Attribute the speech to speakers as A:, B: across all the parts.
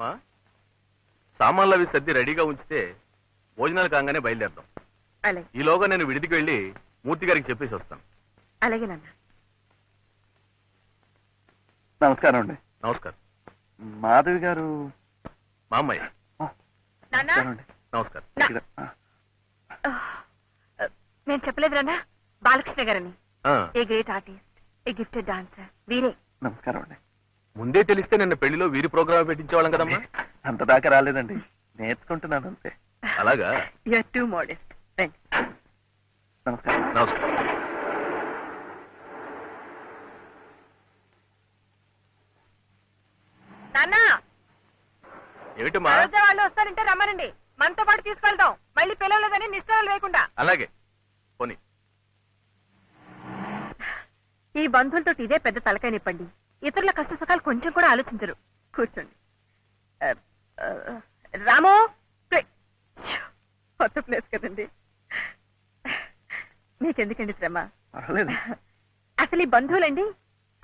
A: మా సామాన్లు అవి సర్ది రెడీగా ఉంచితే భోజనాలు కాగానే బయలుదేరదాం.
B: అలాగే.
A: ఈలోగా నేను విడిదికి వెళ్ళి మూర్తి గారికి చెప్పేసి వస్తాను.
B: అలాగే నాన్న.
C: నమస్కారం అండి.
A: నమస్కారం.
C: మాధవి గారు
A: మా అమ్మాయి.
C: నమస్కారం అండి.
A: నమస్కారం.
B: నేను చెప్పలేదు నాన్న, బాలకృష్ణ గారని.
A: ఆ,
B: a great artist, A gifted dancer, వీరే.
C: నమస్కారం అండి.
A: ముందే తెలిస్తే నిన్న పెళ్లిలో వీరి ప్రోగ్రామ్ పెట్టించేవాళ్ళం కదమ్మా.
C: అంత దాకా రాలేదండి, నేర్చుకుంటున్నాను అంతే.
A: అలాగా?
B: You are too modest.
C: నమస్కారం.
A: నమస్కారం.
B: నాన్న,
A: ఏమిటమ్మా?
B: వాళ్ళు వస్తారంటే రమ్మనండి, మనతో పాటు తీసుకెళ్తాం. మళ్ళీ పిల్లలేదని నిష్ఠాలు లేకుండా.
A: అలాగే పోనీ.
B: ఈ బంధువులతో ఇదే పెద్ద తలకాయ నిప్పండి. ఇతరుల కష్ట సుఖాలు కొంచెం కూడా ఆలోచించరు. కూర్చోండి. రాము, కొత్త ప్లేస్ కదండి, మీకెందుకండి శ్రమ? అసలు ఈ బంధువులండి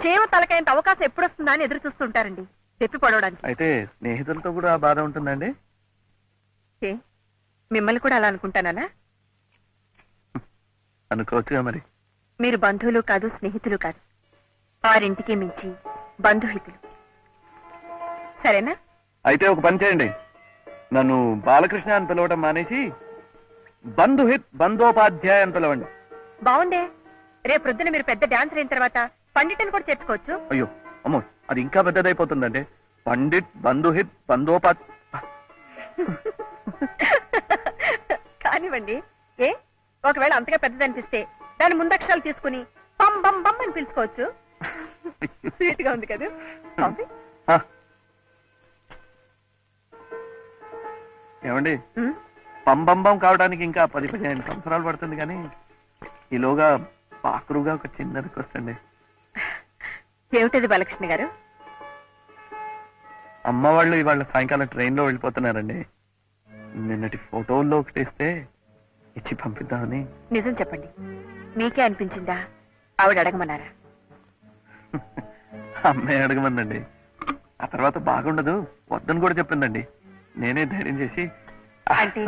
B: చేమ తలకాయంత అవకాశం ఎప్పుడొస్తుందా అని ఎదురు చూస్తుంటారండి, తెప్పి పడవడానికి.
C: అయితే స్నేహితులతో కూడా బాధ ఉంటుందండి?
B: ఏ, మిమ్మల్ని కూడా అలా అనుకుంటానా?
C: అనుకోవచ్చుగా మరి.
B: మీరు బంధువులు కాదు, స్నేహితులు కాదు, వారింటికి మించి బంధుహితులు. సరేనా?
C: అయితే ఒక పని చేయండి, నన్ను బాలకృష్ణ అని పిలవటం మానేసి బంధుహిత్ బంధోపాధ్యాయ అని పిలవండి.
B: బాగుండే. రేపు ప్రొద్దున మీరు పెద్ద డాన్సర్ అయిన తర్వాత పండిట్ని కూడా చేర్చుకోవచ్చు.
C: అయ్యో అమ్మో, అది ఇంకా పెద్దదైపోతుందండి. పండిట్ బంధుహిత్
B: కానివ్వండి. ఏ, ఒకవేళ అంతగా పెద్దదనిపిస్తే దాని ముందక్షరాలు తీసుకుని బం బం బం అని పిలుచుకోవచ్చు. స్వీట్ గా ఉంది కదా.
C: ఏమండి, పంబంబం కావడానికి ఇంకా 10-15 సంవత్సరాలు పడుతుంది, కానీ ఈలోగా పాకురుగా ఒక చిన్న రిక్వెస్ట్ అండి.
B: ఏమిటది బాలకృష్ణ గారు?
C: అమ్మ వాళ్ళు ఇవాళ సాయంకాలం ట్రైన్ లో వెళ్ళిపోతున్నారండి. నిన్నటి ఫోటోల్లో ఒకటేస్తే ఇచ్చి పంపిద్దామని.
B: నిజం చెప్పండి, మీకే అనిపించిందా, ఆవిడ అడగమన్నారా?
C: అమ్మాయి అడగమందండి. ఆ తర్వాత బాగుండదు వద్దని కూడా చెప్పిందండి. నేనే ధైర్యం చేసి
B: అంటే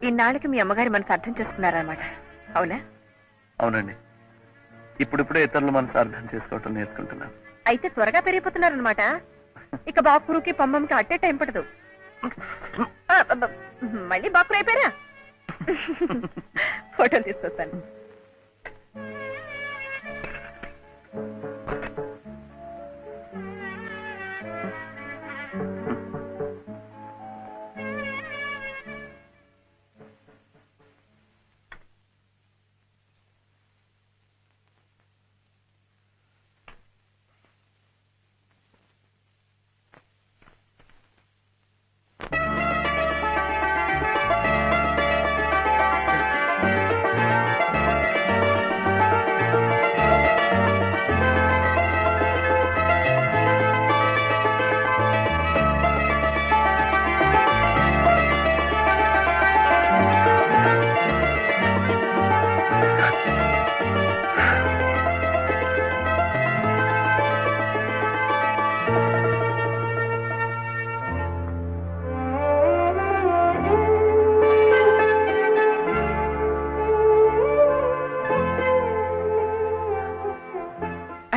B: ఇన్నాళ్ళకి మీ అమ్మగారి మనసు అర్థం చేసుకున్నారన్నమాట, అవునా?
C: అవునండి, ఇప్పుడిప్పుడే ఇతరుల మనసు అర్థం చేసుకోవటం నేర్చుకుంటున్నాను.
B: అయితే త్వరగా పెరిగిపోతున్నారనమాట. ఇక బాపురుకి పంబంకి అట్టే టైం పడదు. మళ్ళీ బాపురు అయిపోయారా? ఫోటోలు తీసుకొస్తాను.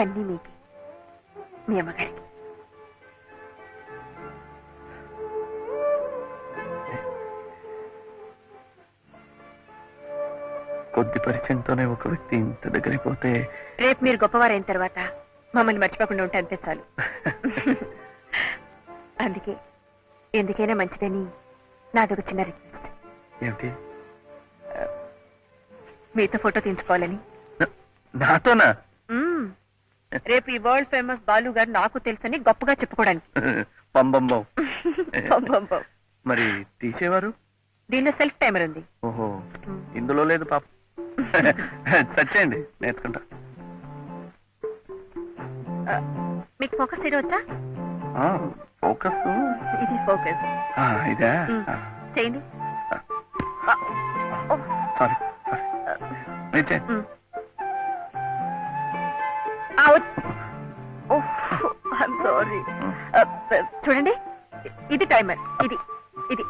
B: అన్నీ మీకే, మీ అమ్మగారికి.
C: కొద్ది పరిచయంతోనే ఒక వ్యక్తి ఇంత దగ్గరైపోతే.
B: రేపు మీరు గొప్పవారైన తర్వాత మమ్మల్ని మర్చిపోకుండా ఉంటే అంతే చాలు. అందుకే ఎందుకైనా మంచిదని నాదొక చిన్న రిక్వెస్ట్.
C: ఏమిటి?
B: మీతో ఫోటో తీయించుకోవాలని.
C: నాతోనా?
B: రేపు ఈ వరల్డ్ ఫేమస్ బాలు గారు నాకు తెలుసని గొప్పగా చెప్పుకోవడానికి.
C: పంబంబం. మరి తీసేవారు?
B: దీనిలో సెల్ఫ్ టైమర్ ఉంది.
C: ఓహో, ఇందులో లేదు పాప. సచ్చేయండి, నేర్చుకుంటా.
B: మీకు ఫోకస్ చేయవచ్చా?
C: ఫోకస్
B: ఇది ఫోకస్.
C: ఇదా?
B: చేయండి.
C: Sorry
B: sorry. చూడండి, ఇది టైమర్. ఇది ఇది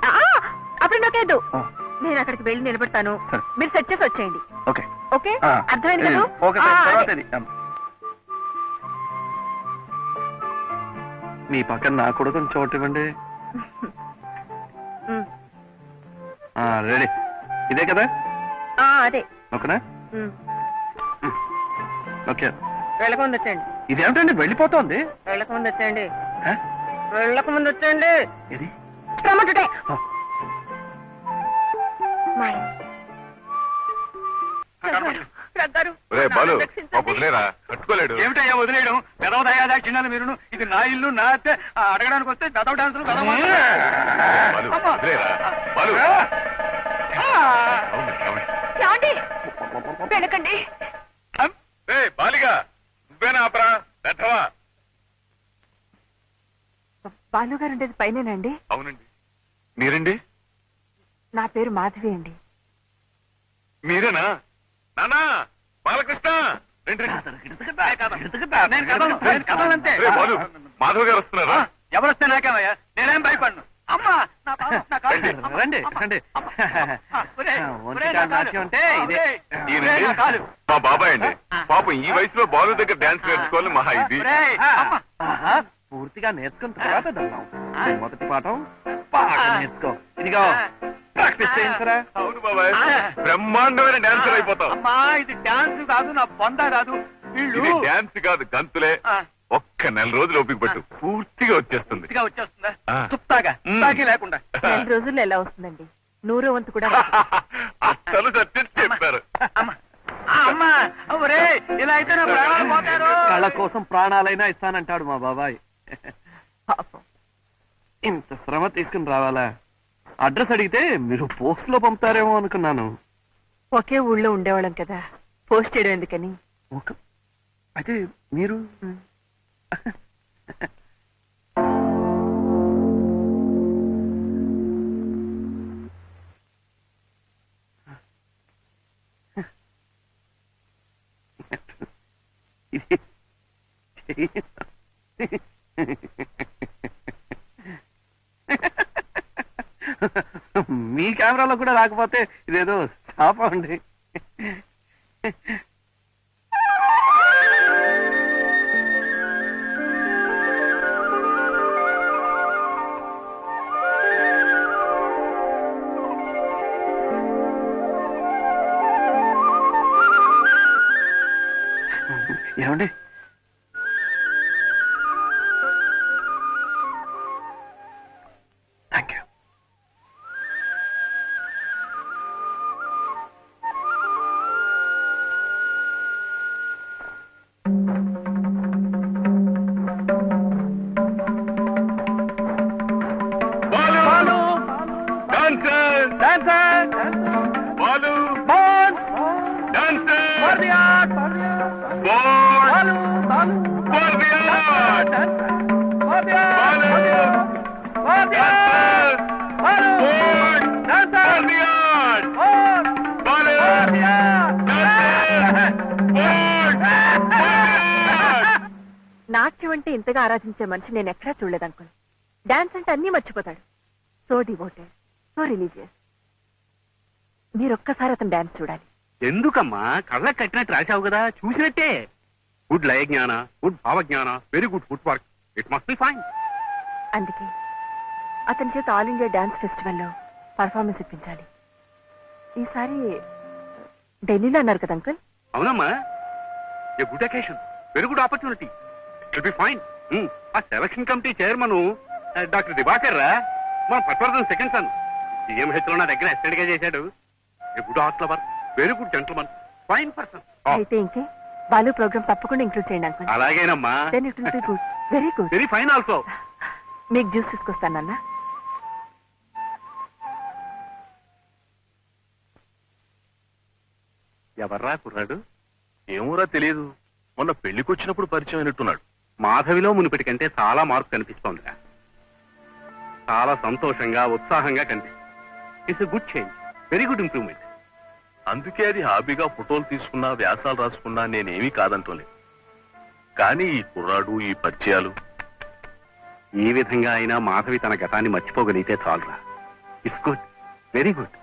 B: అప్పుడు నాకేదు. నేను అక్కడికి వెళ్ళి నిలబడతాను, మీరు సెట్ చేసి వచ్చేయండి.
C: ఓకే
B: ఓకే, అర్థమైంది కదా?
C: మీ పక్కన నాకు కూడా కొంచెం చోటు ఇవ్వండి. రెడీ, ఇదే కదా?
B: అదే.
C: ఓకేనా? ఓకే,
B: వెళ్ళకముందు వచ్చేయండి.
C: ఇదేమిటండి వెళ్ళిపోతుంది?
B: వెళ్ళకముందు వచ్చేయండి. వెళ్ళకముందు వచ్చేయండి.
C: ఇది
B: రమ్మంటుంటే
A: కట్టుకోలేడు.
D: ఏమిటయ్యా వదిలేయడం? పెదవ దయాదాక్షిణ్యాలు మీరును. ఇది నా ఇల్లు, నా అత్తే. అడగడానికి వస్తే పెదవ డాన్సులు
B: వెనకండి.
A: బాలిగా నువ్వేనా ఆపరా? పెట్టవా?
B: బాలు గారు ఉండేది పైనేనండి?
A: అవునండి. మీరండి?
B: నా పేరు మాధవి అండి.
A: మీరేనా? నానా బాలకృష్ణ మాధవ్ గారు వస్తున్నారా?
D: ఎవరొస్తే నాకేమయ్యా, నేనేం భయపడను. అమ్మా
C: రండి రండి.
A: మా బాబాయ్ అండి. పాపం ఈ వయసులో బాలు దగ్గర డాన్స్ నేర్చుకోవాలి మహా ఇది.
C: పూర్తిగా నేర్చుకున్న తర్వాత మొదటి పాఠం బాగా నేర్చుకో. ఇదిగో ప్రాక్టీస్ చేయించరా?
A: అవును బాబాయ్, బ్రహ్మాండమైన డాన్సర్ అయిపోతావు.
D: అమ్మా ఇది డాన్స్ కాదు, నా బొంద కాదు.
A: ఇది డాన్స్ కాదు, గంతులే. ఒక్క నెల రోజులు ఓపిక పట్టు, పూర్తిగా వచ్చేస్తుంది.
D: వచ్చేస్తుందా? చుట్టాగా తాకి లేకుండా.
B: 2 రోజుల్లో ఎలా వస్తుందండి? 100వ వంతు కూడా.
A: అసలు సత్యం చెప్పారు.
D: అమ్మా ఇలా అయితే నా ప్రాణాలు పోతారు.
C: కళ కోసం ప్రాణాలైనా ఇస్తానంటాడు మా బాబాయ్. ఇంత శ్రమ తీసుకుని రావాలా? అడ్రస్ అడిగితే మీరు పోస్ట్ లో పంపుతారేమో అనుకున్నాను.
B: ఒకే ఊళ్ళో ఉండేవాళ్ళం కదా, పోస్ట్ చేయడం ఎందుకని.
C: అయితే మీరు మీ కెమెరాలో కూడా రాకపోతే ఇదేదో శాపం అండి. ఏమండి, థ్యాంక్ యూ.
B: నాట్యం అంటే ఇంతగా ఆరాధించే మనిషి నేను ఎక్కడా చూడలేదు అంకుల్. డాన్స్ అంటే అన్నీ మర్చిపోతాడు. So devoted, so religious. మీరొక్కసారి అతను డాన్స్ చూడాలి.
D: ఎందుకమ్మా? కళ్ళకి కట్టినట్టు రాశావు కదా, చూసినట్టే. గుడ్ లయ జ్ఞాన, గుడ్ భావ జ్ఞాన, very good footwork. It must be fine.
B: అందుకే అతని చేత ఆల్ ఇండియా డాన్స్ ఫెస్టివల్లో పర్ఫార్మెన్స్ ఇప్పించాలి. ఈసారి ఢిల్లీలో అన్నారు కదా అంకుల్?
D: అవునమ్మా, a good occasion, very good opportunity. It will be fine. ఆ selection committee chairman doctor Diwakar రా, మన పట్వర్ధన్ సెకండ్ సన్. సిఎంహెచ్ లో నా దగ్గర అసిస్టెంట్ గా చేశాడు. A good art lover, very good gentleman, fine person.
B: అయితే ఇంకే బాలు ప్రోగ్రామ్ తప్పకుండా ఇంక్లూడ్ చేయండి అంకుల్.
D: అలాగేనమ్మా.
B: Then it will be good, very good,
D: very fine also.
B: మీకు జ్యూస్ తీసుకొస్తానన్నా.
D: ఎవర్రా కుర్రాడు?
A: ఏమోరా తెలియదు, మొన్న పెళ్లికొచ్చినప్పుడు పరిచయం అయినట్టున్నాడు.
D: మాధవిలో మునిపటి కంటే చాలా మార్పు కనిపిస్తోందిరా. చాలా సంతోషంగా, ఉత్సాహంగా కనిపిస్తుంది. It's a good change, very good improvement.
A: అందుకే అది హాబీగా ఫోటోలు తీసుకున్నా, వ్యాసాలు రాసుకున్నా నేనేమీ కాదంటోలేదు. కానీ ఈ కుర్రాడు, ఈ పరిచయాలు
D: ఈ విధంగా అయినా మాధవి తన గతాన్ని మర్చిపోగలిగితే చాలురా. It's good, very good.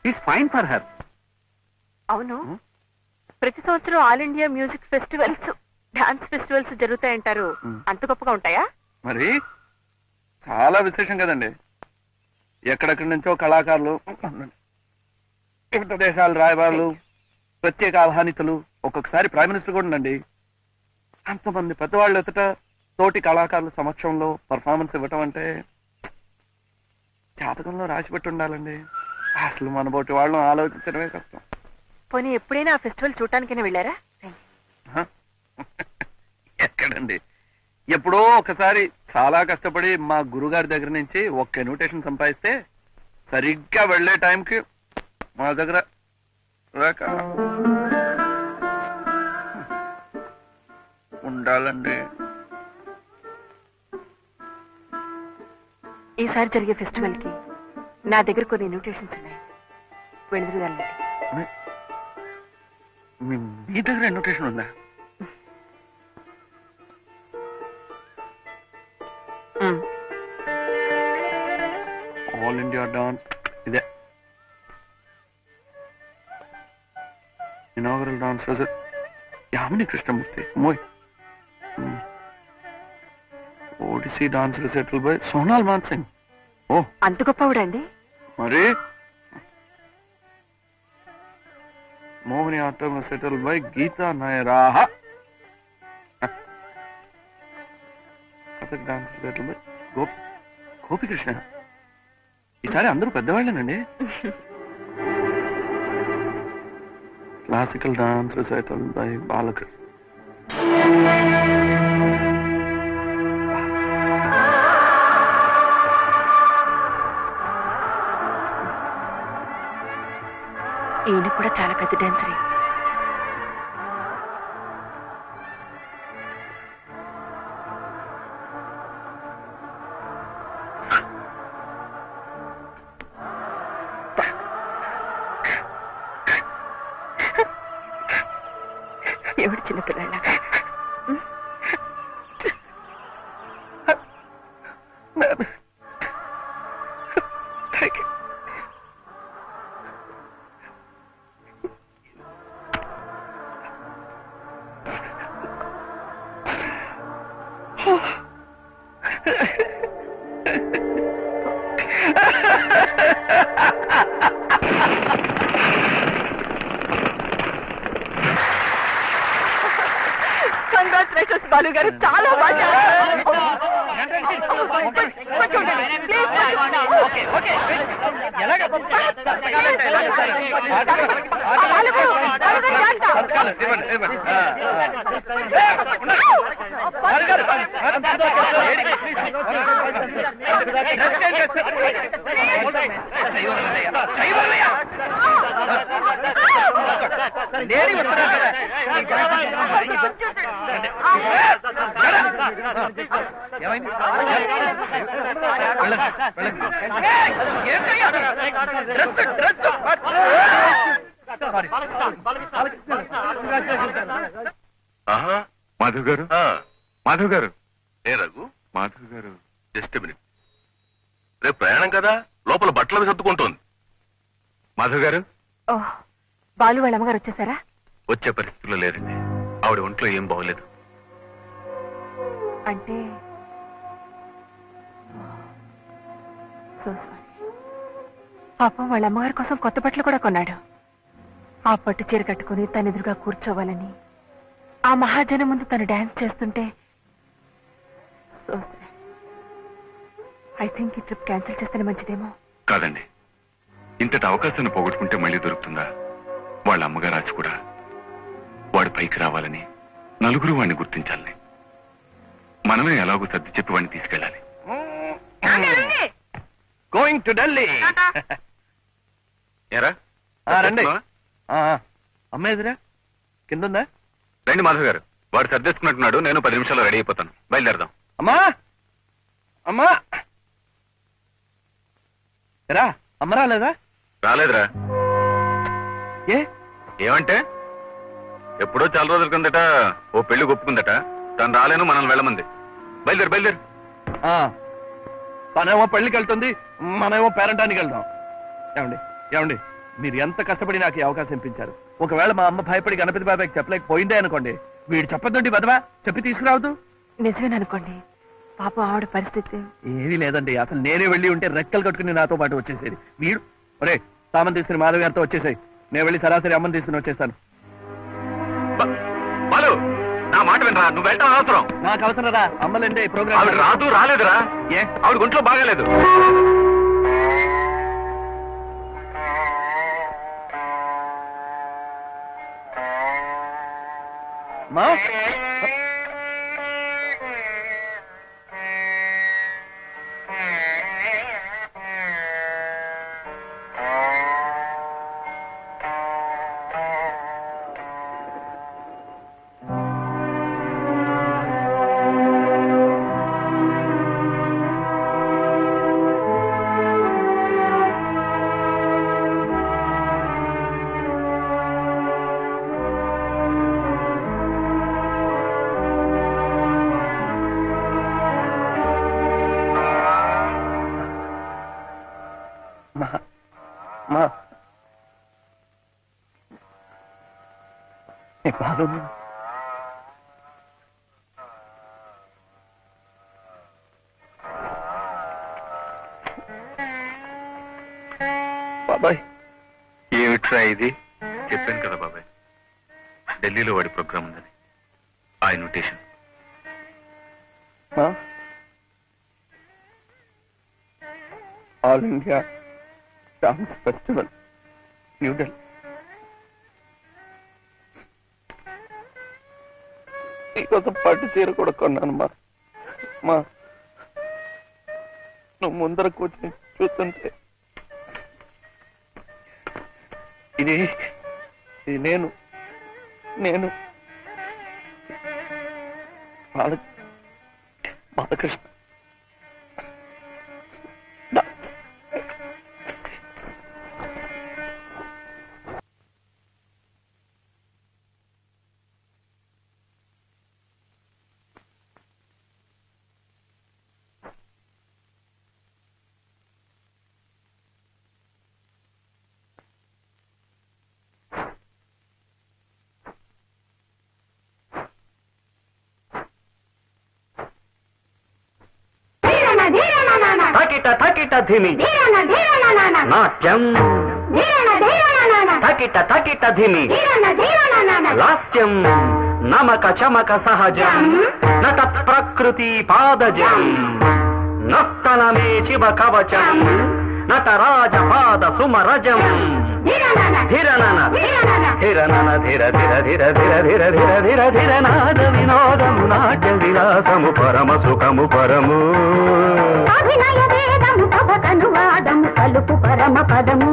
D: It's fine for her.
B: అవును, ప్రతి సంవత్సరం all India music festivals, dance festivals జరుగుతాయంటారు. అంత గొప్పగా ఉంటాయా?
C: మరి చాలా విశేషం కదండి. ఎక్కడెక్కడి నుంచో కళాకారులు, వివిధ దేశాల రాయబారులు, ప్రత్యేక ఆహ్వానితులు, ఒక్కొక్కసారి ప్రైమ్ మినిస్టర్ కూడా ఉండండి. అంతమంది పెద్దవాళ్ళు ఎదుట తోటి కళాకారుల సమక్షంలో పర్ఫార్మెన్స్ ఇవ్వటం అంటే జాతకంలో రాసిపెట్టి ఉండాలండి. అసలు మన బోటి వాళ్ళని ఆలోచించడమే కష్టం.
B: పోనీ ఎప్పుడైనా ఆ ఫెస్టివల్ చూడటానికైనా వెళ్ళారా?
C: ఎక్కడండి, ఎప్పుడో ఒకసారి చాలా కష్టపడి మా గురుగారి దగ్గర నుంచి ఒక్క ఇన్విటేషన్ సంపాదిస్తే సరిగ్గా వెళ్లే టైంకి మా దగ్గర ఉండాలండి.
B: ఈసారి జరిగే ఫెస్టివల్ కి నా దగ్గర కొన్ని ఇన్విటేషన్స్ ఉన్నాయి, వెళుతురుగాలండి.
C: మీ దగ్గర ఇన్విటేషన్ ఉందా? ఆల్ ఇండియా డాన్స్, ఇదే inaugural dance result, Yamini Krishnamurthy, మోయ్ Odissi dance recital by Sonal Mansingh. ఓ,
B: అంత గొప్పవాడండి?
C: మరి మోహిని ఆటం రిసైటల్ బై గీతా నాయరాహ. Kathak dance recital by Gopikrishna. ఈసారి అందరూ పెద్దవాళ్ళేనండి. Classical dance recital by Balakrishna.
B: ఈయన కూడా చాలా పెద్ద డాన్సరే. ఎవడు చిన్నపిల్లలాగా? కంగ్రాచులేషన్స్ బాలు గారు, చాలా బాగా.
A: మాధవ్ గారు, మాధవ్ గారు.
E: ఏ రఘు,
A: మాధవ్ గారు,
E: జస్ట్ మినిట్. రేపు ప్రయాణం కదా, లోపల బట్టలు సర్దుకుంటోంది.
A: మాధవ్ గారు.
B: ఓహ్, బాలు వాళ్ళ అమ్మగారు వచ్చేసారా?
A: వచ్చే పరిస్థితుల్లో లేరండి. ఆవిడ ఒంట్లో ఏం బాగోలేదు.
B: అంటే సో సారీ. పాపం వాళ్ళ అమ్మగారి కోసం కొత్త బట్టలు కూడా కొన్నాడు. ఆ పట్టు చీర కట్టుకుని తన ఎదురుగా కూర్చోవాలని, ఆ మహాజనం ముందు తను డాన్స్ చేస్తుంటే సో సారీ. ఐ థింక్ ఈ ట్రిప్ క్యాన్సిల్ చేస్తేనే మంచిదేమో.
A: కాదండి, ఇంతటి అవకాశాన్ని పోగొట్టుకుంటే మళ్ళీ దొరుకుతుందా? వాళ్ళ అమ్మగారు ఆశ కూడా వాడు పైకి రావాలని, నలుగురు వాడిని గుర్తించాలని. మనమే ఎలాగో సర్ది చెప్పి వాడిని తీసుకెళ్ళాలి.
C: Going to Delhi.
A: ఏరా
C: రండి. అమ్మేదిరా కింద ఉందా?
A: రండి మాధవ్ గారు, వాడు సర్దేసుకున్నట్టున్నాడు. నేను 10 నిమిషాల్లో రెడీ అయిపోతాను. బయలుదేరదాం.
C: అమ్మా, అమ్మా, రా. అమ్మ రాలేదా?
A: రాలేదురా.
C: ఏ
A: ఏమంటే ఎప్పుడో చాలా రోజుల కిందట ఓ పెళ్లి ఒప్పుకుందట. తను రాలేను, మనల్ని వెళ్ళమంది. బయలుదేరు బయలుదేరు.
C: తనేమో పెళ్లికి వెళ్తుంది, మనమేమో పేరంటానికి వెళ్తాం. ఏమండి ఏమండి, మీరు ఎంత కష్టపడి నాకు ఈ అవకాశం ఇప్పించారు. ఒకవేళ మా అమ్మ భయపడి గణపతి బాబాయ్కి చెప్పలేకపోయిందే అనుకోండి, వీడు చెప్పొద్దండి బదవా, చెప్పి తీసుకురావద్దు.
B: నిజమేననుకోండి, పాపం ఆవిడ పరిస్థితి.
C: ఏమీ లేదండి, అసలు నేనే వెళ్ళి ఉంటే రెక్కలు కట్టుకుని నాతో పాటు వచ్చేసేది. వీడు ఒరే సామాన్ తీసుకుని మాధవ్ గారితో వచ్చేసాయి, నేను వెళ్ళి సరాసరి అమ్మని తీసుకుని వచ్చేస్తాను.
E: బాలు, నా మాట వినరా, నువ్వు వెళ్ళటం అవసరం.
C: నాకు అవసరం రా, అమ్మలంటే ఈ ప్రోగ్రామ్
E: ఆవిడ రాదు, రాలేదురా.
C: ఏ
E: ఆవిడ గుంట్లో బాగాలేదు.
C: మా బాలు బాబాయ్.
A: ఏమిట్రా ఇది? చెప్పాను కదా బాబాయ్, ఢిల్లీలో వాడి ప్రోగ్రామ్ ఉందని. ఆ invitation
C: all India dance festival, New Delhi. నీకోసం పట్టు చీర కూడా కొన్నాను మా. నువ్వు ముందర కూర్చొని చూస్తుంటే ఇది నేను బాలకృష్ణ.
F: థకిట థకిట ధిమి నాట్యం, థకిట థకిట ధిమి లాస్యం, నమక చమక సహజం, నట ప్రకృతి పాదజం, నర్తనమే శివ కవచం, నటరాజ పాద సుమరజం, ధిరనన ధిరనన ధిర ధిర ధిర ధిర ధిర ధిర ధిర ధిర నాద వినోదము నాట్య విలాసము పరమ సుఖము పరము, అభినయ వేదము సభకనువాదము కలుపు పరమ పదము.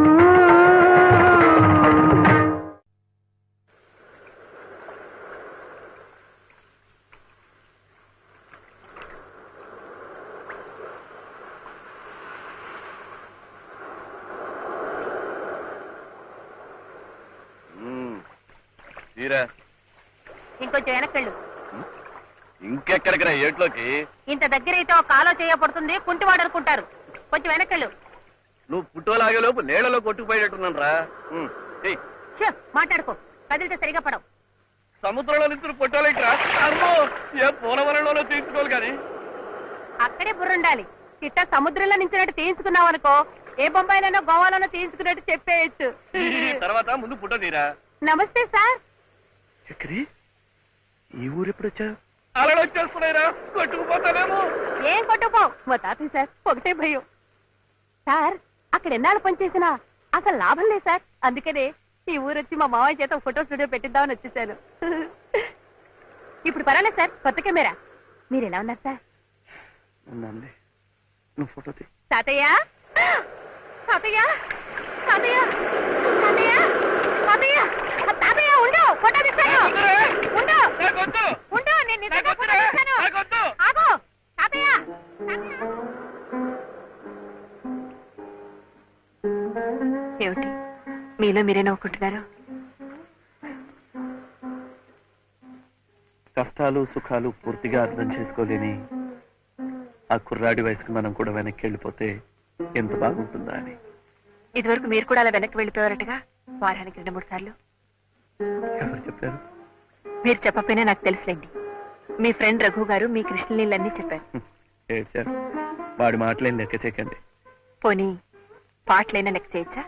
G: ఇంకొంచెం వెనక్కెళ్ళు.
C: ఇంకెక్కడికి రా, ఏట్లోకి?
G: ఇంత దగ్గరైతే ఒక కాలో చేయబడుతుంది, కుంటివాడు అనుకుంటారు. కొంచెం వెనక్కెళ్ళు.
C: నువ్వు పుట్టోలాగే లోపు నీళ్లలో కొట్టుకుపోయేటట్టున్నాను రా.
G: మాట్లాడుకో, కదిలితే సరిగా పడవు.
C: సముద్రంలో నుంచి పుట్టాలేట్రా? అమ్మో, ఏ పోలవరంలోనో తీర్చుకోవాలి కానీ
G: అక్కడే బుర్రుండాలి. ఇట్ట సముద్రంలో నుంచినట్టు తీయించుకున్నావు అనుకో, ఏ బొంబాయిలోనో గోవాలోనో తీయించుకున్నట్టు చెప్పేయచ్చు.
C: తర్వాత ముందు పుట్ట తీరా.
G: నమస్తే సార్.
C: చక్రి, ఈ ఊరు ఎప్పుడొచ్చా? అలలు వచ్చేస్తున్నాయిరా, కొట్టుకుపోతానేమో.
G: ఏం కొట్టుకో, మా తాతయ్య సార్ ఒకటే భయం. సార్ అక్కడ ఎన్నాళ్ళు పనిచేసినా అసలు లాభం లేదు సార్. అందుకనే ఈ ఊరొచ్చి మా మావయ్య చేత ఫోటో స్టూడియో పెట్టిద్దామని వచ్చేసాను. ఇప్పుడు పర్వాలేదు సార్, కొత్త కెమెరా. మీరు ఎలా ఉన్నారు సార్?
C: నువ్వు ఫోటో తీ.
G: తాతయ్య తాతయ్య తాతయ్య తాతయ్య తాతయ్య తాతయ్య ఉండు, ఫోటో తీస్తాను. ఉండు ఉండు, నేను నిజంగా ఫోటో తీస్తాను. ఆగు తాతయ్య.
B: ఏమిటి మీలో మీరే నవ్వుకుంటున్నారు?
C: కష్టాలు సుఖాలు పూర్తిగా అర్థం చేసుకోలేని ఆ కుర్రాడి వయసుకు మనం కూడా వెనక్కి వెళ్ళిపోతే ఎంత బాగుంటుందా అని.
B: ఇదివరకు మీరు కూడా అలా వెనక్కి వెళ్ళిపోయారటగా, వారానికి 2-3 సార్లు.
C: ఎవరు చెప్పారు?
B: మీరు చెప్పకపోయినా నాకు తెలుసులేండి. మీ ఫ్రెండ్ రఘు గారు మీ కృష్ణలీలన్నీ చెప్పారు.
C: ఏడ్చారు. వాడి మాటలేం లెక్క చేయకండి.
B: పోనీ పాటలైనా లెక్క చేయొచ్చా?